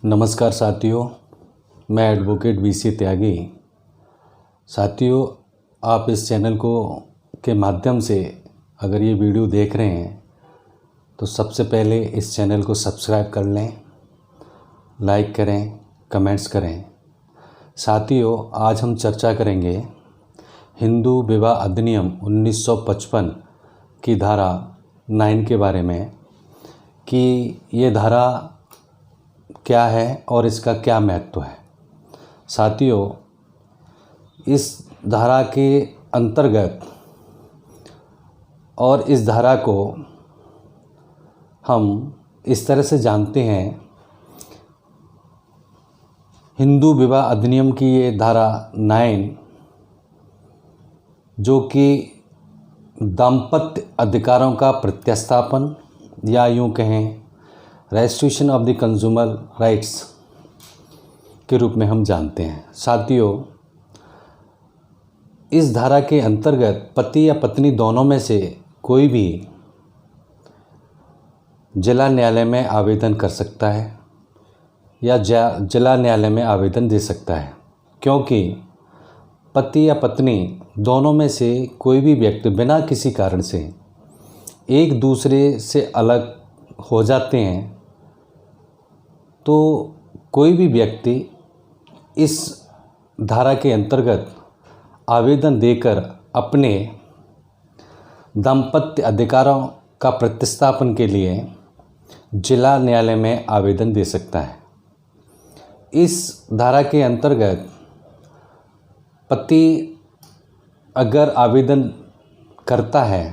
नमस्कार साथियों, मैं एडवोकेट वीसी त्यागी। साथियों, आप इस चैनल को के माध्यम से अगर ये वीडियो देख रहे हैं तो सबसे पहले इस चैनल को सब्सक्राइब कर लें, लाइक करें, कमेंट्स करें। साथियों, आज हम चर्चा करेंगे हिंदू विवाह अधिनियम 1955 की धारा 9 के बारे में कि ये धारा क्या है और इसका क्या महत्व है। साथियों, इस धारा के अंतर्गत और इस धारा को हम इस तरह से जानते हैं, हिंदू विवाह अधिनियम की ये धारा 9 जो कि दाम्पत्य अधिकारों का प्रत्यास्थापन या यूँ कहें restriction of the consumer rights के रूप में हम जानते हैं। साथियों, इस धारा के अंतर्गत पति या पत्नी दोनों में से कोई भी जिला न्यायालय में आवेदन कर सकता है या जिला न्यायालय में आवेदन दे सकता है, क्योंकि पति या पत्नी दोनों में से कोई भी व्यक्ति बिना किसी कारण से एक दूसरे से अलग हो जाते हैं तो कोई भी व्यक्ति इस धारा के अंतर्गत आवेदन देकर अपने दाम्पत्य अधिकारों का प्रतिस्थापन के लिए जिला न्यायालय में आवेदन दे सकता है। इस धारा के अंतर्गत पति अगर आवेदन करता है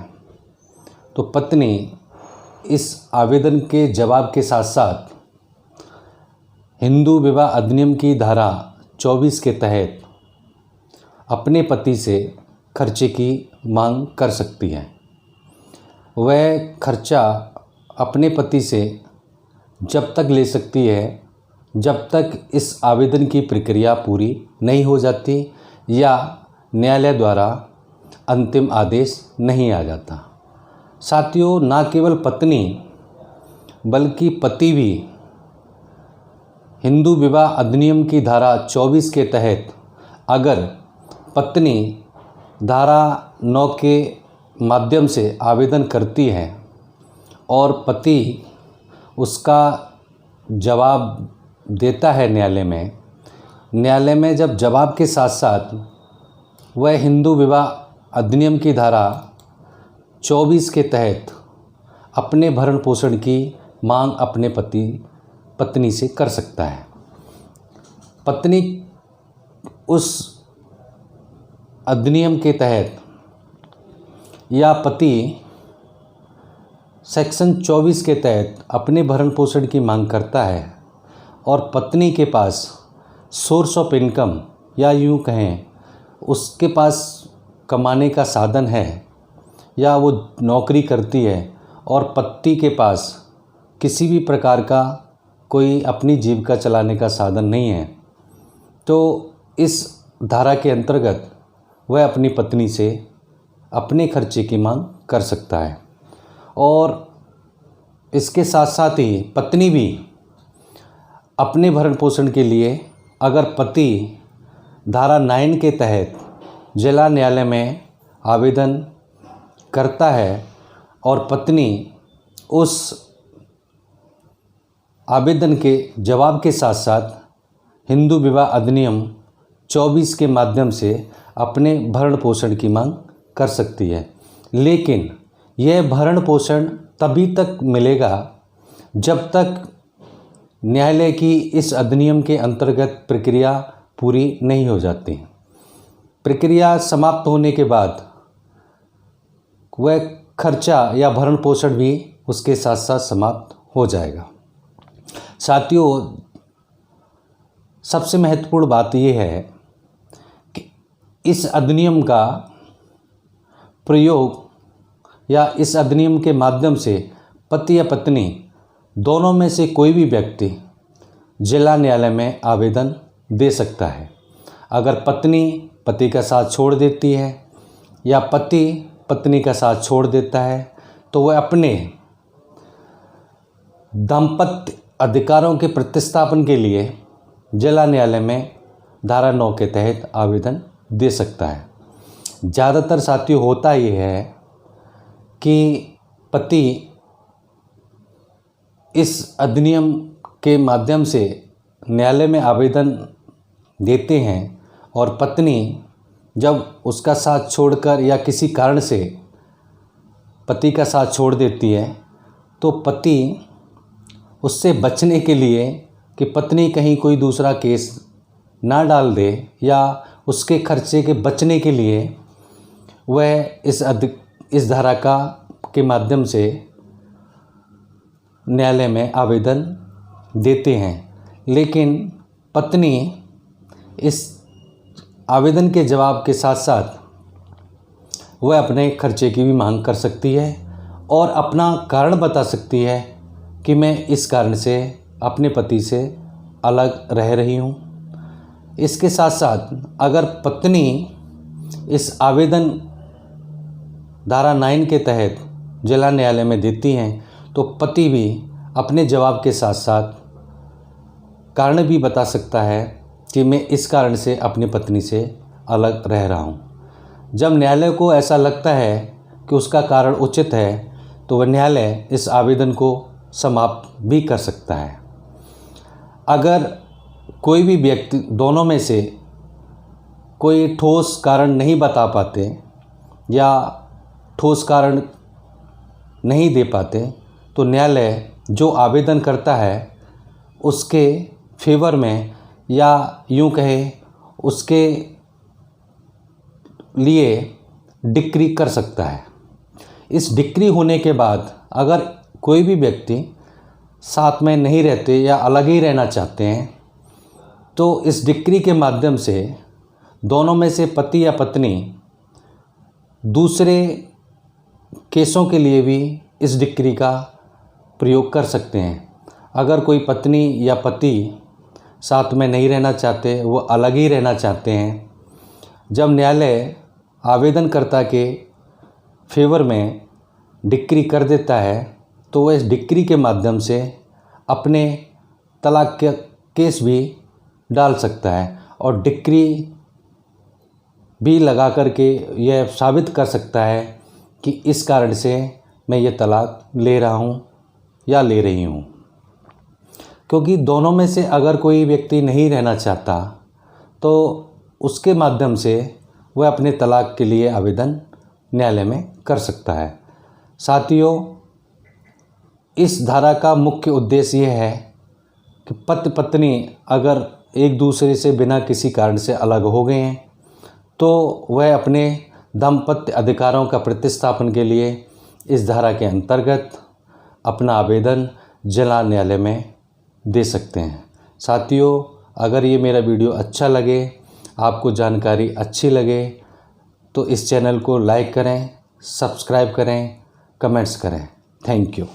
तो पत्नी इस आवेदन के जवाब के साथ साथ हिंदू विवाह अधिनियम की धारा 24 के तहत अपने पति से खर्चे की मांग कर सकती है। वह खर्चा अपने पति से जब तक ले सकती है जब तक इस आवेदन की प्रक्रिया पूरी नहीं हो जाती या न्यायालय द्वारा अंतिम आदेश नहीं आ जाता। साथियों, न केवल पत्नी बल्कि पति भी हिंदू विवाह अधिनियम की धारा 24 के तहत अगर पत्नी धारा 9 के माध्यम से आवेदन करती है और पति उसका जवाब देता है न्यायालय में जब जवाब के साथ साथ वह हिंदू विवाह अधिनियम की धारा 24 के तहत अपने भरण पोषण की मांग अपने पत्नी से कर सकता है। पत्नी उस अधिनियम के तहत या पति सेक्शन 24 के तहत अपने भरण पोषण की मांग करता है और पत्नी के पास सोर्स ऑफ इनकम या यूँ कहें उसके पास कमाने का साधन है या वो नौकरी करती है और पति के पास किसी भी प्रकार का कोई अपनी जीविका चलाने का साधन नहीं है, तो इस धारा के अंतर्गत वह अपनी पत्नी से अपने खर्चे की मांग कर सकता है। और इसके साथ साथ ही पत्नी भी अपने भरण पोषण के लिए अगर पति धारा 9 के तहत जिला न्यायालय में आवेदन करता है और पत्नी उस आवेदन के जवाब के साथ साथ हिंदू विवाह अधिनियम 24 के माध्यम से अपने भरण पोषण की मांग कर सकती है। लेकिन यह भरण पोषण तभी तक मिलेगा जब तक न्यायालय की इस अधिनियम के अंतर्गत प्रक्रिया पूरी नहीं हो जाती। प्रक्रिया समाप्त होने के बाद वह खर्चा या भरण पोषण भी उसके साथ साथ समाप्त हो जाएगा। साथियों, सबसे महत्वपूर्ण बात यह है कि इस अधिनियम का प्रयोग या इस अधिनियम के माध्यम से पति या पत्नी दोनों में से कोई भी व्यक्ति जिला न्यायालय में आवेदन दे सकता है। अगर पत्नी पति का साथ छोड़ देती है या पति पत्नी का साथ छोड़ देता है तो वह अपने दाम्पत्य अधिकारों के प्रतिस्थापन के लिए जिला न्यायालय में धारा 9 के तहत आवेदन दे सकता है। ज़्यादातर साथियों होता ये है कि पति इस अधिनियम के माध्यम से न्यायालय में आवेदन देते हैं और पत्नी जब उसका साथ छोड़कर या किसी कारण से पति का साथ छोड़ देती है तो पति उससे बचने के लिए कि पत्नी कहीं कोई दूसरा केस ना डाल दे या उसके खर्चे के बचने के लिए वह इस धारा के माध्यम से न्यायालय में आवेदन देते हैं। लेकिन पत्नी इस आवेदन के जवाब के साथ साथ वह अपने खर्चे की भी मांग कर सकती है और अपना कारण बता सकती है कि मैं इस कारण से अपने पति से अलग रह रही हूँ। इसके साथ साथ अगर पत्नी इस आवेदन धारा 9 के तहत जिला न्यायालय में देती हैं तो पति भी अपने जवाब के साथ साथ कारण भी बता सकता है कि मैं इस कारण से अपनी पत्नी से अलग रह रहा हूँ। जब न्यायालय को ऐसा लगता है कि उसका कारण उचित है तो वह न्यायालय इस आवेदन को समाप्त भी कर सकता है। अगर कोई भी व्यक्ति दोनों में से कोई ठोस कारण नहीं बता पाते या ठोस कारण नहीं दे पाते तो न्यायालय जो आवेदन करता है उसके फेवर में या यूँ कहे उसके लिए डिक्री कर सकता है। इस डिक्री होने के बाद अगर कोई भी व्यक्ति साथ में नहीं रहते या अलग ही रहना चाहते हैं तो इस डिक्री के माध्यम से दोनों में से पति या पत्नी दूसरे केसों के लिए भी इस डिक्री का प्रयोग कर सकते हैं। अगर कोई पत्नी या पति साथ में नहीं रहना चाहते, वो अलग ही रहना चाहते हैं, जब न्यायालय आवेदनकर्ता के फेवर में डिक्री कर देता है तो वह इस डिक्री के माध्यम से अपने तलाक के केस भी डाल सकता है और डिक्री भी लगा करके यह साबित कर सकता है कि इस कारण से मैं ये तलाक ले रहा हूँ या ले रही हूँ। क्योंकि दोनों में से अगर कोई व्यक्ति नहीं रहना चाहता तो उसके माध्यम से वह अपने तलाक के लिए आवेदन न्यायालय में कर सकता है। साथियों, इस धारा का मुख्य उद्देश्य यह है कि पति पत्नी अगर एक दूसरे से बिना किसी कारण से अलग हो गए हैं तो वह अपने दाम्पत्य अधिकारों का प्रतिस्थापन के लिए इस धारा के अंतर्गत अपना आवेदन जिला न्यायालय में दे सकते हैं। साथियों, अगर ये मेरा वीडियो अच्छा लगे, आपको जानकारी अच्छी लगे तो इस चैनल को लाइक करें, सब्सक्राइब करें, कमेंट्स करें। Thank you.